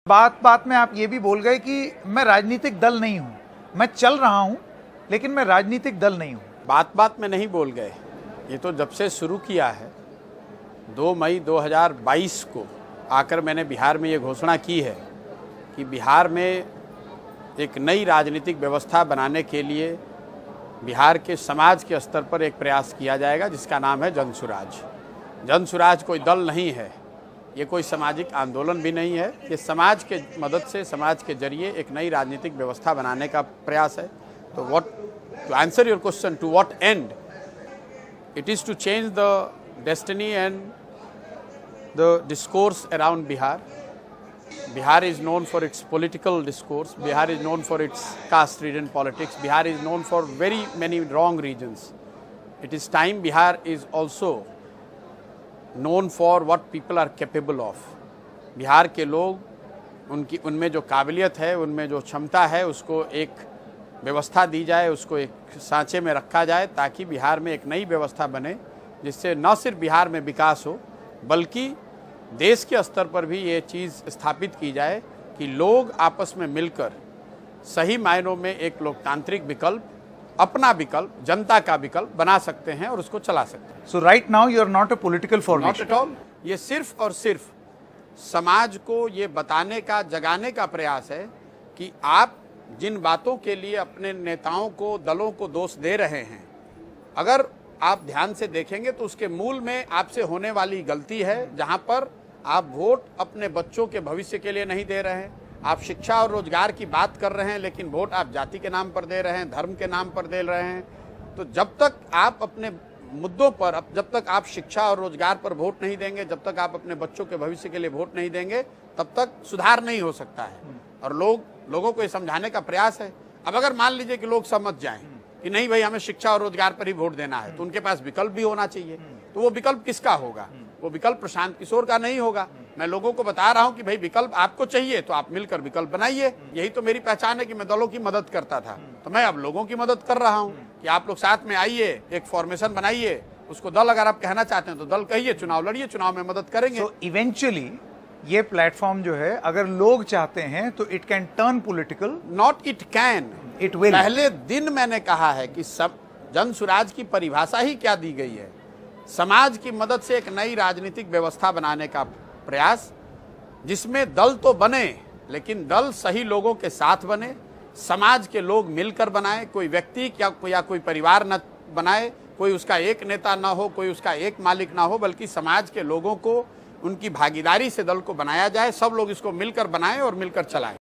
बात बात में आप ये भी बोल गए कि मैं राजनीतिक दल नहीं हूं, मैं चल रहा हूं लेकिन मैं राजनीतिक दल नहीं हूं। बात बात में नहीं बोल गए, ये तो जब से शुरू किया है 2 मई 2022 को आकर मैंने बिहार में ये घोषणा की है कि बिहार में एक नई राजनीतिक व्यवस्था बनाने के लिए बिहार के समाज के स्तर पर एक प्रयास किया जाएगा जिसका नाम है जनसुराज। जनसुराज कोई दल नहीं है, ये कोई सामाजिक आंदोलन भी नहीं है, ये समाज के मदद से समाज के जरिए एक नई राजनीतिक व्यवस्था बनाने का प्रयास है। तो to answer your question, to what end? It is to change the destiny and the discourse around Bihar. Bihar is known for its political discourse. Bihar is known for its caste-ridden politics. Bihar is known for very many wrong regions. It is time Bihar is also known for what people are capable of. Bihar के लोग उनमें जो काबिलियत है, उनमें जो क्षमता है, उसको एक व्यवस्था दी जाए, उसको एक सांचे में रखा जाए ताकि बिहार में एक नई व्यवस्था बने जिससे न सिर्फ बिहार में विकास हो बल्कि देश के स्तर पर भी ये चीज़ स्थापित की जाए कि लोग आपस में मिलकर सही मायनों में एक लोकतांत्रिक विकल्प, अपना विकल्प, जनता का विकल्प बना सकते हैं और उसको चला सकते हैं। So right now you are not a political formation. Not at all. ये सिर्फ और सिर्फ समाज को ये बताने का, जगाने का प्रयास है कि आप जिन बातों के लिए अपने नेताओं को, दलों को दोष दे रहे हैं, अगर आप ध्यान से देखेंगे तो उसके मूल में आपसे होने वाली गलती है, जहां पर आप वोट अपने बच्चों के भविष्य के लिए नहीं दे रहे हैं। आप शिक्षा और रोजगार की बात कर रहे हैं लेकिन वोट आप जाति के नाम पर दे रहे हैं, धर्म के नाम पर दे रहे हैं। तो जब तक आप अपने मुद्दों पर, जब तक आप शिक्षा और रोजगार पर वोट नहीं देंगे, जब तक आप अपने बच्चों के भविष्य के लिए वोट नहीं देंगे, तब तक सुधार नहीं हो सकता है। और लोगों को ये समझाने का प्रयास है। अब अगर मान लीजिए कि लोग समझ जाएं कि नहीं भाई हमें शिक्षा और रोजगार पर ही वोट देना है, तो उनके पास विकल्प भी होना चाहिए। तो वो विकल्प किसका होगा? वो विकल्प प्रशांत किशोर का नहीं होगा। मैं लोगों को बता रहा हूं कि भाई विकल्प आपको चाहिए तो आप मिलकर विकल्प बनाइए। यही तो मेरी पहचान है कि मैं दलों की मदद करता था, तो मैं अब लोगों की मदद कर रहा हूं कि आप लोग साथ में आइए, एक फॉर्मेशन बनाइए, उसको दल अगर आप कहना चाहते हैं तो दल कहिए, चुनाव लड़िए, चुनाव में मदद करेंगे। So इवेंचुअली ये प्लेटफॉर्म जो है, अगर लोग चाहते हैं तो it can turn political. Not it can, it will. पहले दिन मैंने कहा है कि सब जनसुराज की परिभाषा ही क्या दी गई है? समाज की मदद से एक नई राजनीतिक व्यवस्था बनाने का प्रयास, जिसमें दल तो बने लेकिन दल सही लोगों के साथ बने, समाज के लोग मिलकर बनाए, कोई व्यक्ति या कोई परिवार न बनाए, कोई उसका एक नेता ना हो, कोई उसका एक मालिक ना हो, बल्कि समाज के लोगों को उनकी भागीदारी से दल को बनाया जाए। सब लोग इसको मिलकर बनाएं और मिलकर चलाएं।